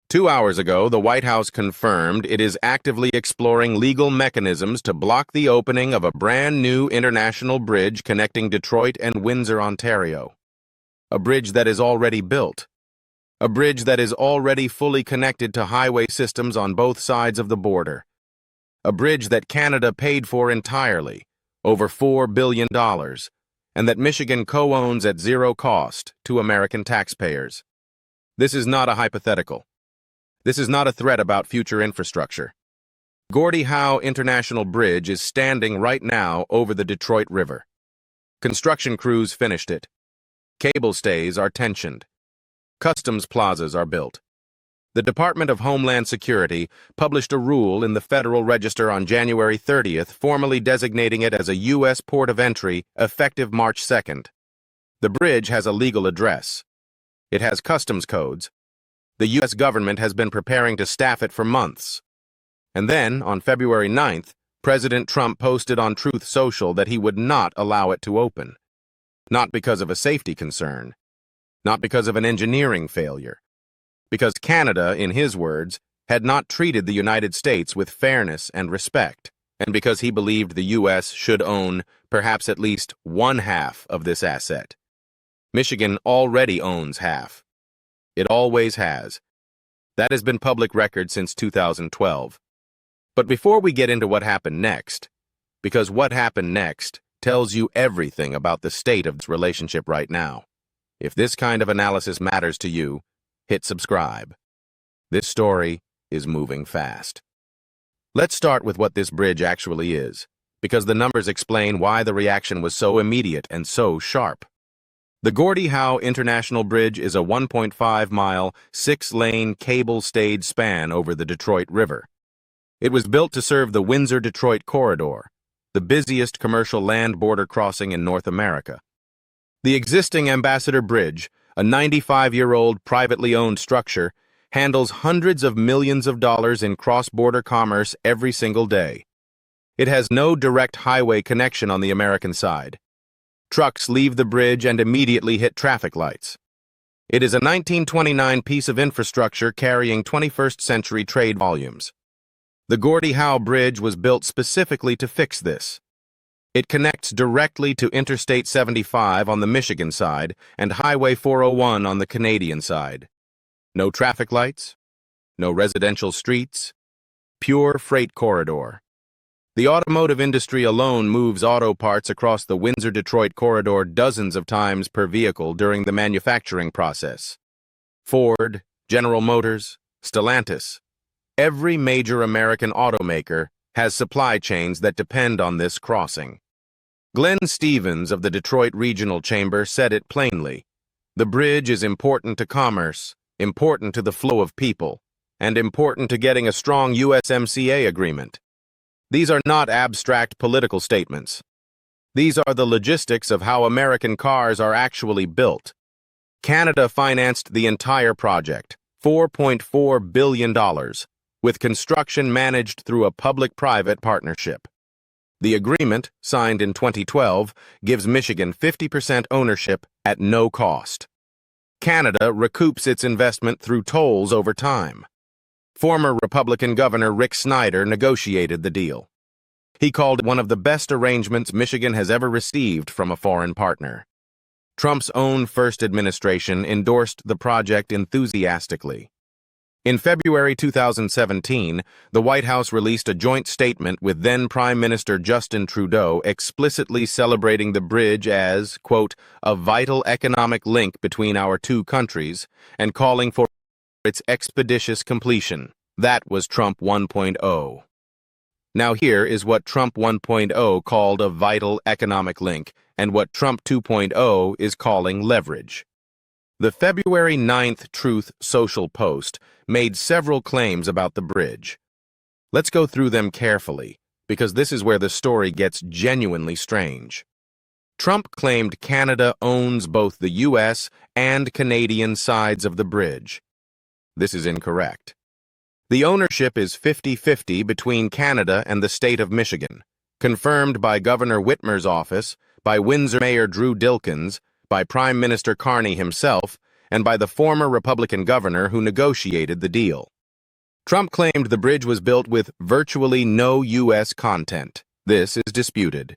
2 hours ago, the White House confirmed it is actively exploring legal mechanisms to block the opening of a brand new international bridge connecting Detroit and Windsor, Ontario. A bridge that is already built. A bridge that is already fully connected to highway systems on both sides of the border. A bridge that Canada paid for entirely, over $4 billion, and that Michigan co-owns at zero cost to American taxpayers. This is not a hypothetical. This is not a threat about future infrastructure. Gordie Howe International Bridge is standing right now over the Detroit River. Construction crews finished it. Cable stays are tensioned. Customs plazas are built. The Department of Homeland Security published a rule in the Federal Register on January 30th, formally designating it as a U.S. port of entry effective March 2nd. The bridge has a legal address. It has customs codes. The U.S. government has been preparing to staff it for months. And then, on February 9th, President Trump posted on Truth Social that he would not allow it to open. Not because of a safety concern. Not because of an engineering failure. Because Canada, in his words, had not treated the United States with fairness and respect, and because he believed the U.S. should own perhaps at least one half of this asset. Michigan already owns half. It always has. That has been public record since 2012. But before we get into what happened next, because what happened next tells you everything about the state of this relationship right now. If this kind of analysis matters to you, hit subscribe. This story is moving fast. Let's start with what this bridge actually is, because the numbers explain why the reaction was so immediate and so sharp. The Gordie Howe International Bridge is a 1.5-mile, 6-lane, cable-stayed span over the Detroit River. It was built to serve the Windsor-Detroit corridor, the busiest commercial land border crossing in North America. The existing Ambassador Bridge, a 95-year-old privately owned structure, handles hundreds of millions of dollars in cross-border commerce every single day. It has no direct highway connection on the American side. Trucks leave the bridge and immediately hit traffic lights. It is a 1929 piece of infrastructure carrying 21st-century trade volumes. The Gordie Howe Bridge was built specifically to fix this. It connects directly to Interstate 75 on the Michigan side and Highway 401 on the Canadian side. No traffic lights, no residential streets, pure freight corridor. The automotive industry alone moves auto parts across the Windsor-Detroit corridor dozens of times per vehicle during the manufacturing process. Ford, General Motors, Stellantis. Every major American automaker has supply chains that depend on this crossing. Glenn Stevens of the Detroit Regional Chamber said it plainly. The bridge is important to commerce, important to the flow of people, and important to getting a strong USMCA agreement. These are not abstract political statements. These are the logistics of how American cars are actually built. Canada financed the entire project, $4.4 billion, with construction managed through a public-private partnership. The agreement, signed in 2012, gives Michigan 50% ownership at no cost. Canada recoups its investment through tolls over time. Former Republican Governor Rick Snyder negotiated the deal. He called it one of the best arrangements Michigan has ever received from a foreign partner. Trump's own first administration endorsed the project enthusiastically. In February 2017, the White House released a joint statement with then Prime Minister Justin Trudeau explicitly celebrating the bridge as, quote, a vital economic link between our two countries and calling for its expeditious completion. That was Trump 1.0. Now here is what Trump 1.0 called a vital economic link and what Trump 2.0 is calling leverage. The February 9th Truth Social post made several claims about the bridge. Let's go through them carefully, because this is where the story gets genuinely strange. Trump claimed Canada owns both the U.S. and Canadian sides of the bridge. This is incorrect. The ownership is 50-50 between Canada and the state of Michigan, confirmed by Governor Whitmer's office, by Windsor Mayor Drew Dilkins, by Prime Minister Carney himself, and by the former Republican governor who negotiated the deal. Trump claimed the bridge was built with virtually no U.S. content. This is disputed.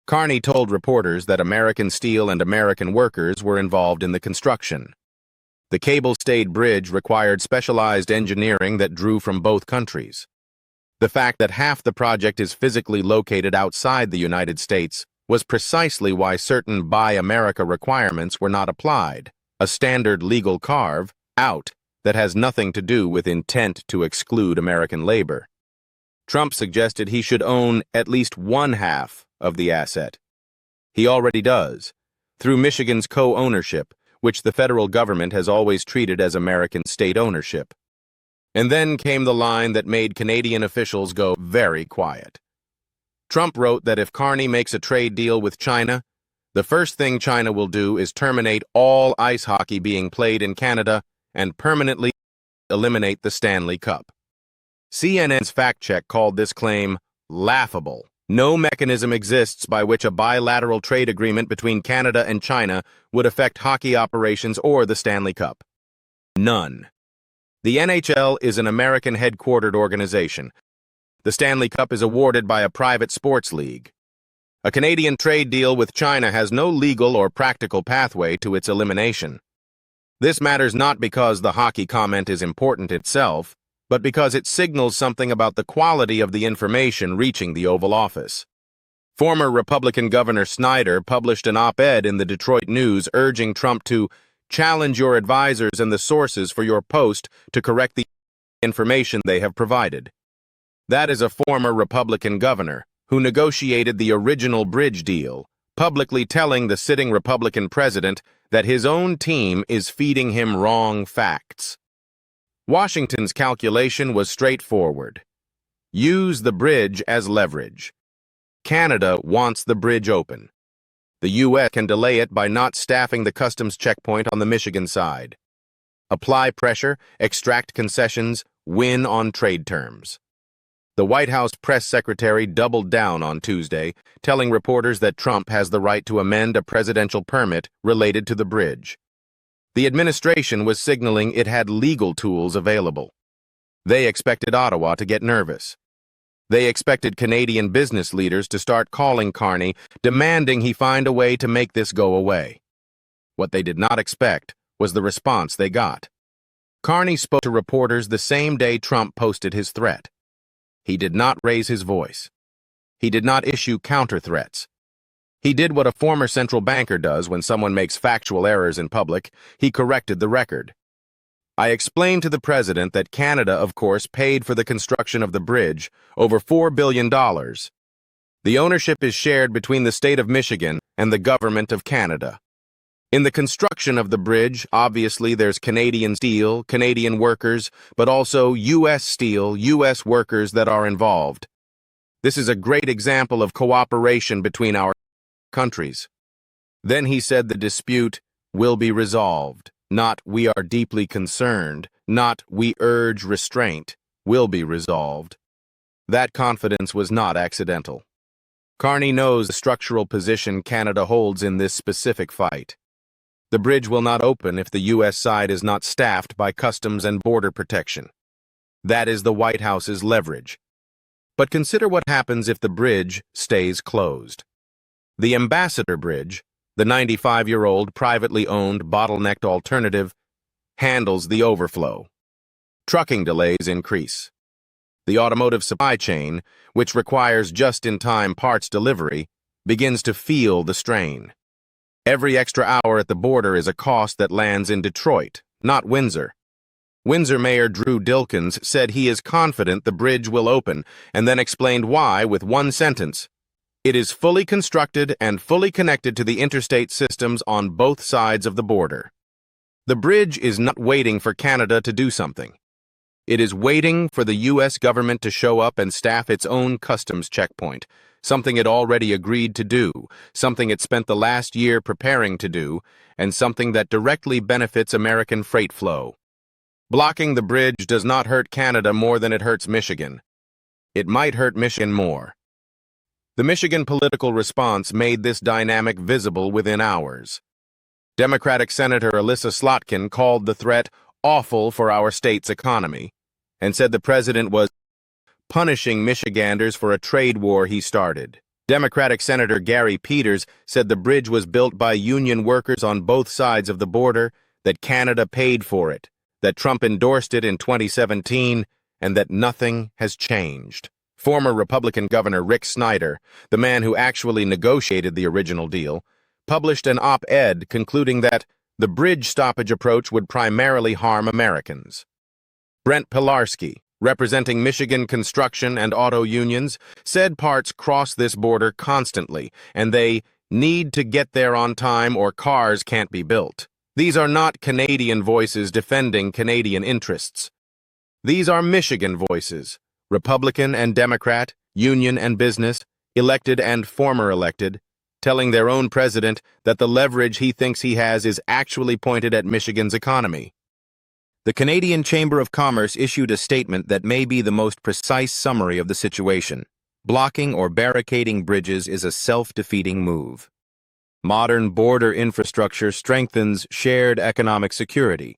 Carney told reporters that American steel and American workers were involved in the construction. The cable-stayed bridge required specialized engineering that drew from both countries. The fact that half the project is physically located outside the United States was precisely why certain Buy America requirements were not applied, a standard legal carve-out that has nothing to do with intent to exclude American labor. Trump suggested he should own at least one half of the asset. He already does, through Michigan's co-ownership, which the federal government has always treated as American state ownership. And then came the line that made Canadian officials go very quiet. Trump wrote that if Carney makes a trade deal with China, the first thing China will do is terminate all ice hockey being played in Canada and permanently eliminate the Stanley Cup. CNN's fact-check called this claim laughable. No mechanism exists by which a bilateral trade agreement between Canada and China would affect hockey operations or the Stanley Cup. None. The NHL is an American-headquartered organization. The Stanley Cup is awarded by a private sports league. A Canadian trade deal with China has no legal or practical pathway to its elimination. This matters not because the hockey comment is important itself, but because it signals something about the quality of the information reaching the Oval Office. Former Republican Governor Snyder published an op-ed in the Detroit News urging Trump to challenge your advisors and the sources for your post to correct the information they have provided. That is a former Republican governor who negotiated the original bridge deal, publicly telling the sitting Republican president that his own team is feeding him wrong facts. Washington's calculation was straightforward. Use the bridge as leverage. Canada wants the bridge open. The U.S. can delay it by not staffing the customs checkpoint on the Michigan side. Apply pressure, extract concessions, win on trade terms. The White House press secretary doubled down on Tuesday, telling reporters that Trump has the right to amend a presidential permit related to the bridge. The administration was signaling it had legal tools available. They expected Ottawa to get nervous. They expected Canadian business leaders to start calling Carney, demanding he find a way to make this go away. What they did not expect was the response they got. Carney spoke to reporters the same day Trump posted his threat. He did not raise his voice. He did not issue counter-threats. He did what a former central banker does when someone makes factual errors in public. He corrected the record. I explained to the president that Canada, of course, paid for the construction of the bridge, over $4 billion. The ownership is shared between the state of Michigan and the government of Canada. In the construction of the bridge, obviously there's Canadian steel, Canadian workers, but also U.S. steel, U.S. workers that are involved. This is a great example of cooperation between our countries. Then he said the dispute will be resolved, not we are deeply concerned, not we urge restraint, will be resolved. That confidence was not accidental. Carney knows the structural position Canada holds in this specific fight. The bridge will not open if the U.S. side is not staffed by Customs and Border Protection. That is the White House's leverage. But consider what happens if the bridge stays closed. The Ambassador Bridge, the 95-year-old privately owned bottlenecked alternative, handles the overflow. Trucking delays increase. The automotive supply chain, which requires just-in-time parts delivery, begins to feel the strain. Every extra hour at the border is a cost that lands in Detroit, not Windsor. Windsor Mayor Drew Dilkins said he is confident the bridge will open, and then explained why with one sentence. It is fully constructed and fully connected to the interstate systems on both sides of the border. The bridge is not waiting for Canada to do something. It is waiting for the U.S. government to show up and staff its own customs checkpoint, something it already agreed to do, something it spent the last year preparing to do, and something that directly benefits American freight flow. Blocking the bridge does not hurt Canada more than it hurts Michigan. It might hurt Michigan more. The Michigan political response made this dynamic visible within hours. Democratic Senator Alyssa Slotkin called the threat awful for our state's economy and said the president was punishing Michiganders for a trade war he started. Democratic Senator Gary Peters said the bridge was built by union workers on both sides of the border, that Canada paid for it, that Trump endorsed it in 2017, and that nothing has changed. Former Republican Governor Rick Snyder, the man who actually negotiated the original deal, published an op-ed concluding that the bridge stoppage approach would primarily harm Americans. Brent Pilarski, representing Michigan construction and auto unions, said parts cross this border constantly, and they need to get there on time or cars can't be built. These are not Canadian voices defending Canadian interests. These are Michigan voices, Republican and Democrat, union and business, elected and former elected, telling their own president that the leverage he thinks he has is actually pointed at Michigan's economy. The Canadian Chamber of Commerce issued a statement that may be the most precise summary of the situation. Blocking or barricading bridges is a self-defeating move. Modern border infrastructure strengthens shared economic security.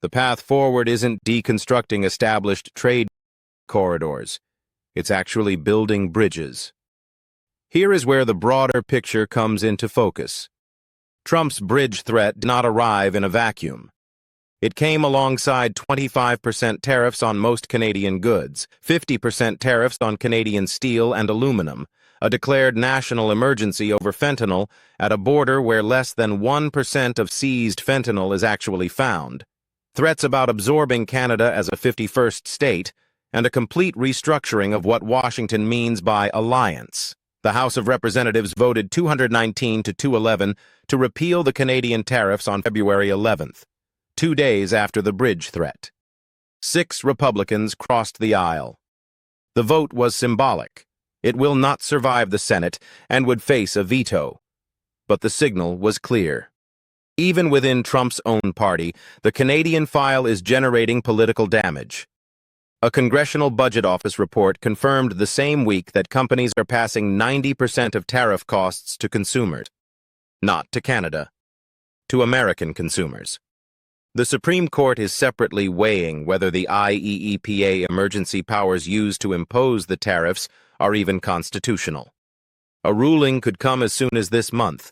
The path forward isn't deconstructing established trade corridors. It's actually building bridges. Here is where the broader picture comes into focus. Trump's bridge threat did not arrive in a vacuum. It came alongside 25% tariffs on most Canadian goods, 50% tariffs on Canadian steel and aluminum, a declared national emergency over fentanyl at a border where less than 1% of seized fentanyl is actually found, threats about absorbing Canada as a 51st state, and a complete restructuring of what Washington means by alliance. The House of Representatives voted 219 to 211 to repeal the Canadian tariffs on February 11th. 2 days after the bridge threat. 6 Republicans crossed the aisle. The vote was symbolic. It will not survive the Senate and would face a veto. But the signal was clear. Even within Trump's own party, the Canadian file is generating political damage. A Congressional Budget Office report confirmed the same week that companies are passing 90% of tariff costs to consumers. Not to Canada. To American consumers. The Supreme Court is separately weighing whether the IEEPA emergency powers used to impose the tariffs are even constitutional. A ruling could come as soon as this month.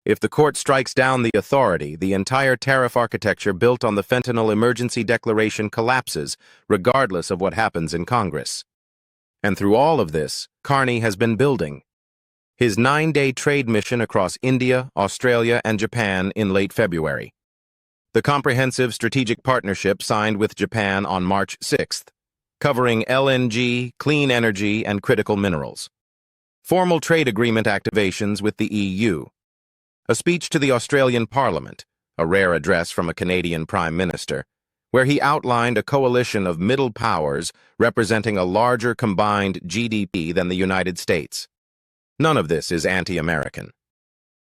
If the court strikes down the authority, the entire tariff architecture built on the fentanyl emergency declaration collapses, regardless of what happens in Congress. And through all of this, Carney has been building. His 9-day trade mission across India, Australia, and Japan in late February. The comprehensive strategic partnership signed with Japan on March 6th, covering LNG, clean energy, and critical minerals. Formal trade agreement activations with the EU. A speech to the Australian Parliament, a rare address from a Canadian Prime Minister, where he outlined a coalition of middle powers representing a larger combined GDP than the United States. None of this is anti-American.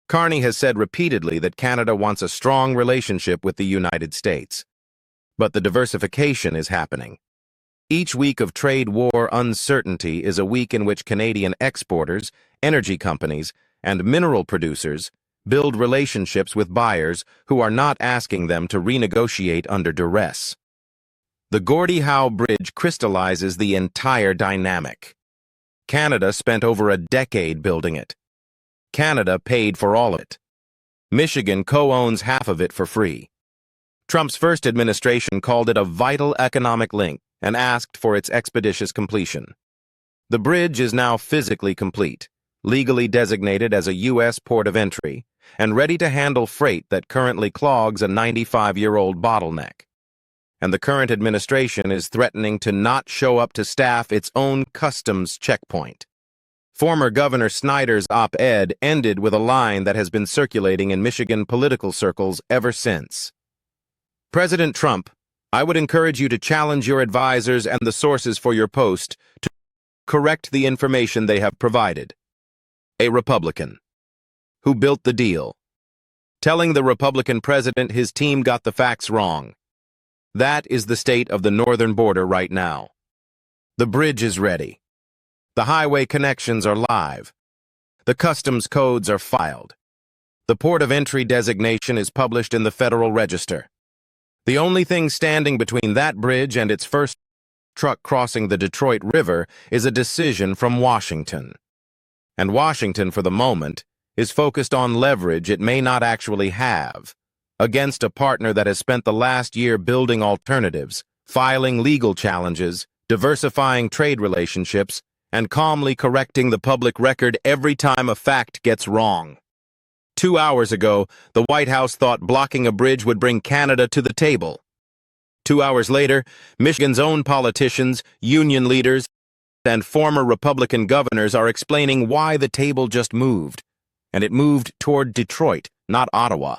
Carney has said repeatedly that Canada wants a strong relationship with the United States. But the diversification is happening. Each week of trade war uncertainty is a week in which Canadian exporters, energy companies, and mineral producers build relationships with buyers who are not asking them to renegotiate under duress. The Gordie Howe Bridge crystallizes the entire dynamic. Canada spent over a decade building it. Canada paid for all of it. Michigan co-owns half of it for free. Trump's first administration called it a vital economic link and asked for its expeditious completion. The bridge is now physically complete, legally designated as a U.S. port of entry, and ready to handle freight that currently clogs a 95-year-old bottleneck. And the current administration is threatening to not show up to staff its own customs checkpoint. Former Governor Snyder's op-ed ended with a line that has been circulating in Michigan political circles ever since. President Trump, I would encourage you to challenge your advisors and the sources for your post to correct the information they have provided. A Republican. Who built the deal. Telling the Republican president his team got the facts wrong. That is the state of the northern border right now. The bridge is ready. The highway connections are live. The customs codes are filed. The port of entry designation is published in the Federal Register. The only thing standing between that bridge and its first truck crossing the Detroit River is a decision from Washington. And Washington, for the moment, is focused on leverage it may not actually have against a partner that has spent the last year building alternatives, filing legal challenges, diversifying trade relationships, and calmly correcting the public record every time a fact gets wrong. 2 hours ago, the White House thought blocking a bridge would bring Canada to the table. 2 hours later, Michigan's own politicians, union leaders, and former Republican governors are explaining why the table just moved. And it moved toward Detroit, not Ottawa.